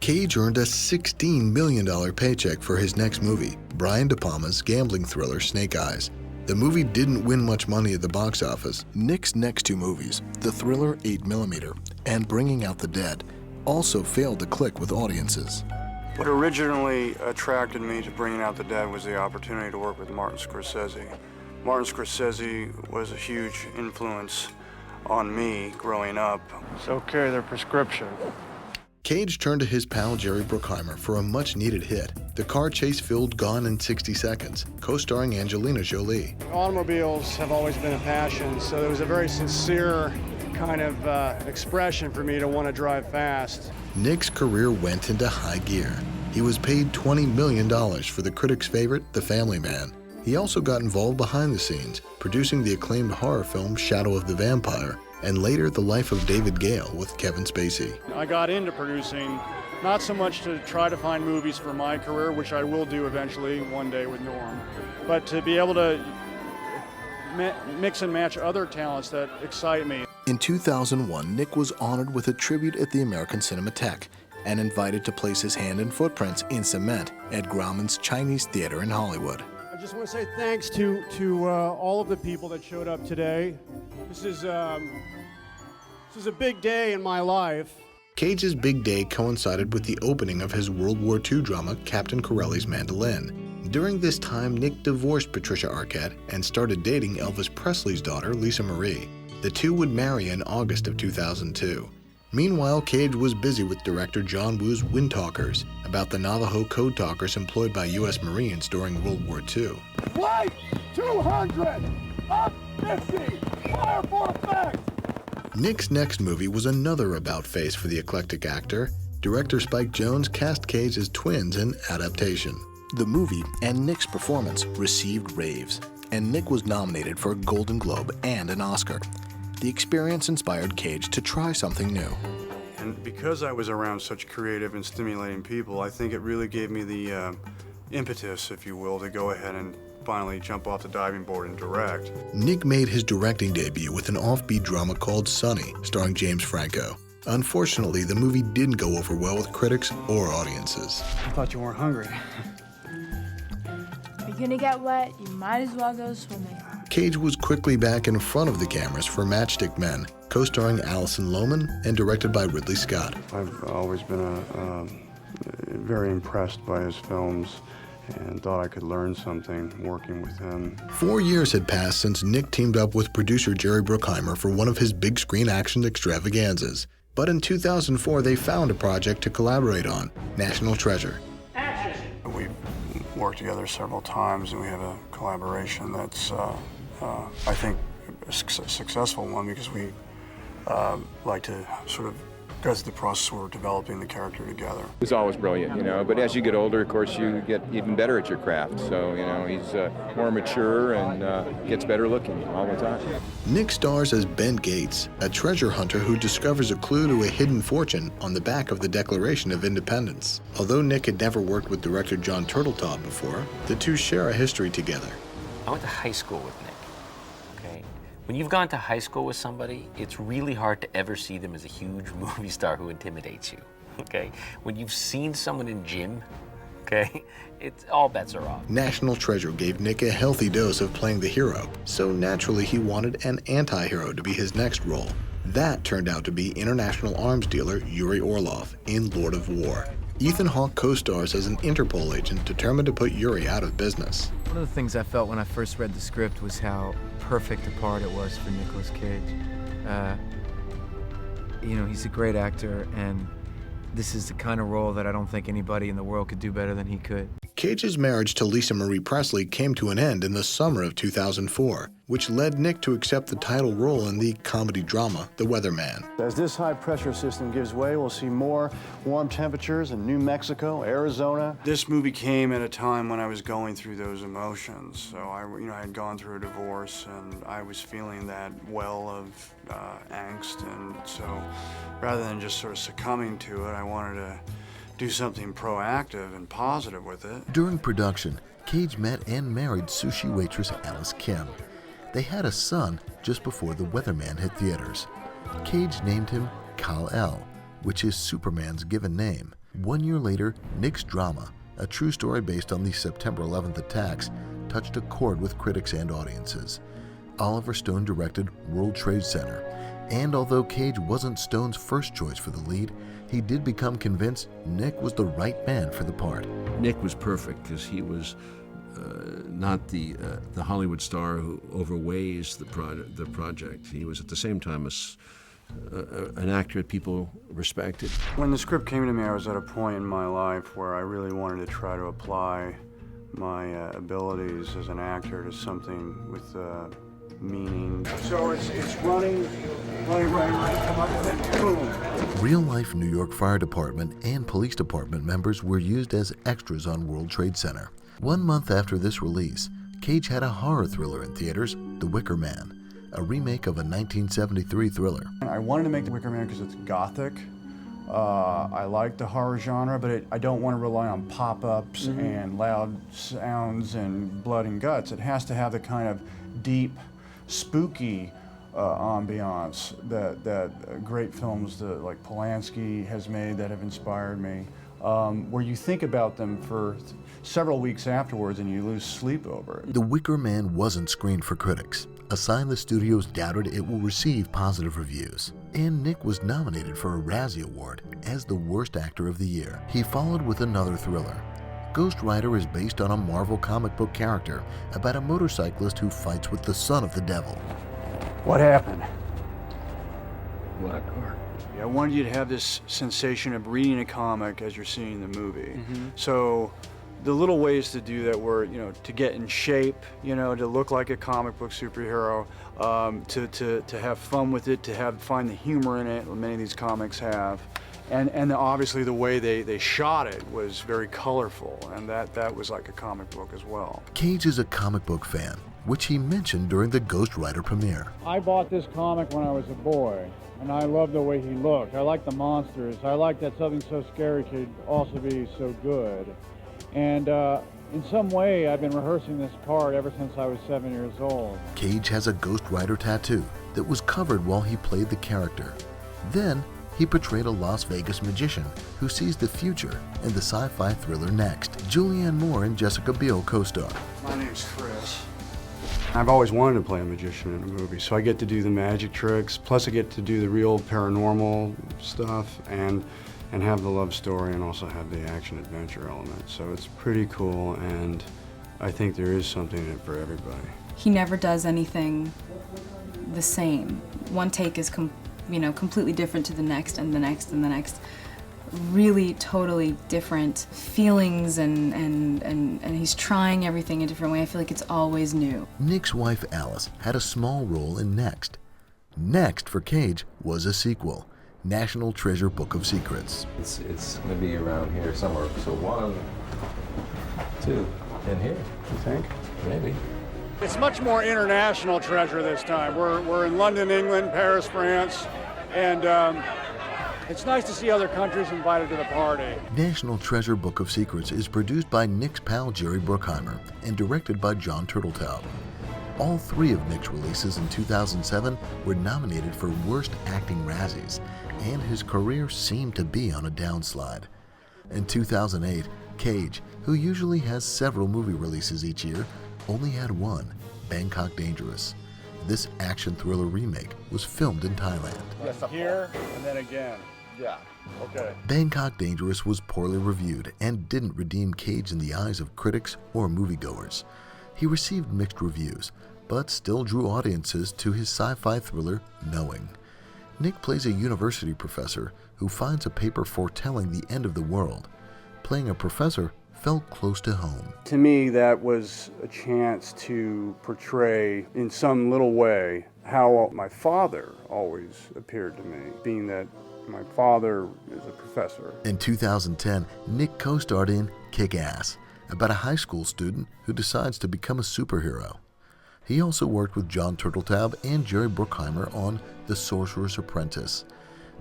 Cage earned a $16 million paycheck for his next movie, Brian De Palma's gambling thriller Snake Eyes. The movie didn't win much money at the box office. Nick's next two movies, the thriller 8mm and Bringing Out the Dead, also failed to click with audiences. What originally attracted me to Bringing Out the Dead was the opportunity to work with Martin Scorsese. Martin Scorsese was a huge influence on me growing up. It's okay, their prescription. Cage turned to his pal Jerry Bruckheimer for a much-needed hit, the car chase-filled Gone in 60 Seconds, co-starring Angelina Jolie. Automobiles have always been a passion, so it was a very sincere kind of expression for me to want to drive fast. Nick's career went into high gear. He was paid $20 million for the critics' favorite, The Family Man. He also got involved behind the scenes, producing the acclaimed horror film Shadow of the Vampire, and later The Life of David Gale with Kevin Spacey. I got into producing not so much to try to find movies for my career, which I will do eventually one day with Norm, but to be able to mix and match other talents that excite me. In 2001, Nick was honored with a tribute at the American Cinematheque and invited to place his hand and footprints in cement at Grauman's Chinese Theater in Hollywood. I just want to say thanks to all of the people that showed up today. This is a big day in my life. Cage's big day coincided with the opening of his World War II drama, Captain Corelli's Mandolin. During this time, Nick divorced Patricia Arquette and started dating Elvis Presley's daughter, Lisa Marie. The two would marry in August of 2002. Meanwhile, Cage was busy with director John Woo's Windtalkers, about the Navajo code talkers employed by U.S. Marines during World War II. Flight 200, up 50, fire for effect! Nick's next movie was another about-face for the eclectic actor. Director Spike Jonze cast Cage as twins in Adaptation. The movie and Nick's performance received raves, and Nick was nominated for a Golden Globe and an Oscar. The experience inspired Cage to try something new. And because I was around such creative and stimulating people, I think it really gave me the impetus, if you will, to go ahead and finally jump off the diving board and direct. Nick made his directing debut with an offbeat drama called Sunny, starring James Franco. Unfortunately, the movie didn't go over well with critics or audiences. I thought you weren't hungry. If you're gonna get wet, you might as well go swimming. Cage was quickly back in front of the cameras for Matchstick Men, co-starring Alison Lohman and directed by Ridley Scott. I've always been very impressed by his films and thought I could learn something working with him. 4 years had passed since Nick teamed up with producer Jerry Bruckheimer for one of his big screen action extravaganzas. But in 2004, they found a project to collaborate on, National Treasure. We've worked together several times, and we have a collaboration that's, I think, a successful one, because we like to sort of go through the process where we're developing the character together. He's always brilliant, you know, but as you get older, of course, you get even better at your craft. So, you know, he's more mature and gets better looking all the time. Nick stars as Ben Gates, a treasure hunter who discovers a clue to a hidden fortune on the back of the Declaration of Independence. Although Nick had never worked with director John Turteltaub before, the two share a history together. I went to high school with Nick, okay? When you've gone to high school with somebody, it's really hard to ever see them as a huge movie star who intimidates you, okay? When you've seen someone in gym, okay, all bets are off. National Treasure gave Nick a healthy dose of playing the hero, so naturally he wanted an anti-hero to be his next role. That turned out to be international arms dealer Yuri Orlov in Lord of War. Ethan Hawke co-stars as an Interpol agent determined to put Yuri out of business. One of the things I felt when I first read the script was how perfect a part it was for Nicolas Cage. You know, he's a great actor, and this is the kind of role that I don't think anybody in the world could do better than he could. Cage's marriage to Lisa Marie Presley came to an end in the summer of 2004, which led Nick to accept the title role in the comedy drama, The Weatherman. As this high-pressure system gives way, we'll see more warm temperatures in New Mexico, Arizona. This movie came at a time when I was going through those emotions. So I had gone through a divorce, and I was feeling that well of angst. And so rather than just sort of succumbing to it, I wanted to do something proactive and positive with it. During production, Cage met and married sushi waitress Alice Kim. They had a son just before The Weatherman hit theaters. Cage named him Kal-El, which is Superman's given name. 1 year later, Nick's drama, a true story based on the September 11th attacks, touched a chord with critics and audiences. Oliver Stone directed World Trade Center, and although Cage wasn't Stone's first choice for the lead, he did become convinced Nick was the right man for the part. Nick was perfect because he was not the Hollywood star who overweighs the project. He was at the same time an actor that people respected. When the script came to me, I was at a point in my life where I really wanted to try to apply my abilities as an actor to something with meaning. So it's running, come up with it, boom. Real-life New York Fire Department and Police Department members were used as extras on World Trade Center. 1 month after this release, Cage had a horror thriller in theaters, The Wicker Man, a remake of a 1973 thriller. I wanted to make The Wicker Man because it's gothic. I like the horror genre, but I don't want to rely on pop-ups and loud sounds and blood and guts. It has to have the kind of deep, spooky ambiance that great films like Polanski has made that have inspired me, where you think about them for several weeks afterwards and you lose sleep over it. The Wicker Man wasn't screened for critics, a sign the studios doubted it will receive positive reviews. And Nick was nominated for a Razzie Award as the worst actor of the year. He followed with another thriller. Ghost Rider is based on a Marvel comic book character about a motorcyclist who fights with the son of the devil. What happened? Black car. I wanted you to have this sensation of reading a comic as you're seeing the movie. So the little ways to do that were, to get in shape, to look like a comic book superhero, to have fun with it, to find the humor in it, many of these comics have. And obviously the way they shot it was very colorful, and that was like a comic book as well. Cage is a comic book fan, which he mentioned during the Ghost Rider premiere. I bought this comic when I was a boy, and I loved the way he looked. I liked the monsters. I liked that something so scary could also be so good. And in some way, I've been rehearsing this part ever since I was 7 years old. Cage has a Ghost Rider tattoo that was covered while he played the character. Then, he portrayed a Las Vegas magician who sees the future in the sci-fi thriller Next. Julianne Moore and Jessica Biel co-star. My name's Chris. I've always wanted to play a magician in a movie, so I get to do the magic tricks, plus I get to do the real paranormal stuff and have the love story and also have the action-adventure element. So it's pretty cool, and I think there is something in it for everybody. He never does anything the same. One take is completely different to the next and the next and the next. Really totally different feelings, and he's trying everything a different way. I feel like it's always new. Nick's wife Alice had a small role in Next. Next for Cage was a sequel, National Treasure Book of Secrets. It's going to be around here somewhere. So 1, 2, in here. You think? Maybe. It's much more international treasure this time. We're in London, England, Paris, France, and it's nice to see other countries invited to the party. National Treasure Book of Secrets is produced by Nick's pal Jerry Bruckheimer and directed by John Turteltaub. All 3 of Nick's releases in 2007 were nominated for Worst Acting Razzies, and his career seemed to be on a downslide. In 2008, Cage, who usually has several movie releases each year, only had one, Bangkok Dangerous. This action thriller remake was filmed in Thailand. Yes, here and then again. Yeah, okay. Bangkok Dangerous was poorly reviewed and didn't redeem Cage in the eyes of critics or moviegoers. He received mixed reviews, but still drew audiences to his sci-fi thriller, Knowing. Nick plays a university professor who finds a paper foretelling the end of the world. Playing a professor felt close to home. To me, that was a chance to portray, in some little way, how my father always appeared to me, being that my father is a professor. In 2010, Nick co-starred in Kick-Ass, about a high school student who decides to become a superhero. He also worked with John Turteltaub and Jerry Bruckheimer on The Sorcerer's Apprentice.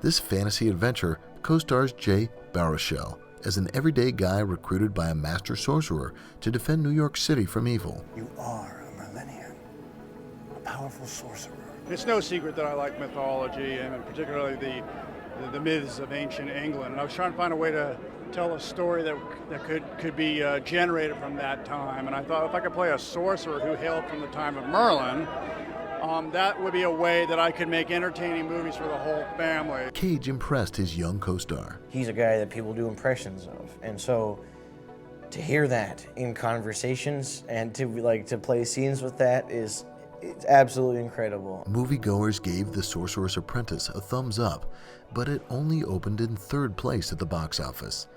This fantasy adventure co-stars Jay Baruchel as an everyday guy recruited by a master sorcerer to defend New York City from evil. You are a Merlinian, a powerful sorcerer. It's no secret that I like mythology, and particularly the the myths of ancient England. And I was trying to find a way to tell a story that could be generated from that time. And I thought if I could play a sorcerer who hailed from the time of Merlin, that would be a way that I could make entertaining movies for the whole family. Cage impressed his young co-star. He's a guy that people do impressions of, and so to hear that in conversations and to play scenes with that it's absolutely incredible. Moviegoers gave The Sorcerer's Apprentice a thumbs up, but it only opened in 3rd place at the box office.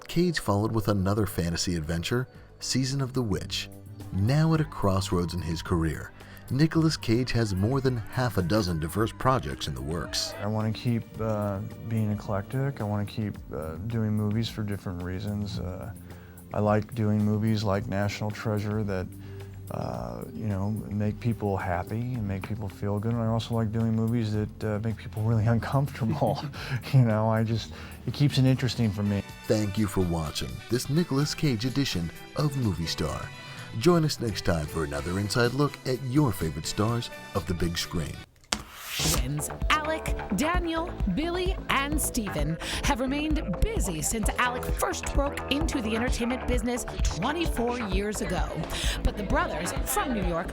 Cage followed with another fantasy adventure, Season of the Witch. Now at a crossroads in his career, Nicolas Cage has more than half a dozen diverse projects in the works. I want to keep being eclectic. I want to keep doing movies for different reasons. I like doing movies like National Treasure that make people happy and make people feel good. And I also like doing movies that make people really uncomfortable. It keeps it interesting for me. Thank you for watching this Nicolas Cage edition of Movie Star. Join us next time for another inside look at your favorite stars of the big screen. Twins Alec, Daniel, Billy, and Stephen have remained busy since Alec first broke into the entertainment business 24 years ago. But the brothers from New York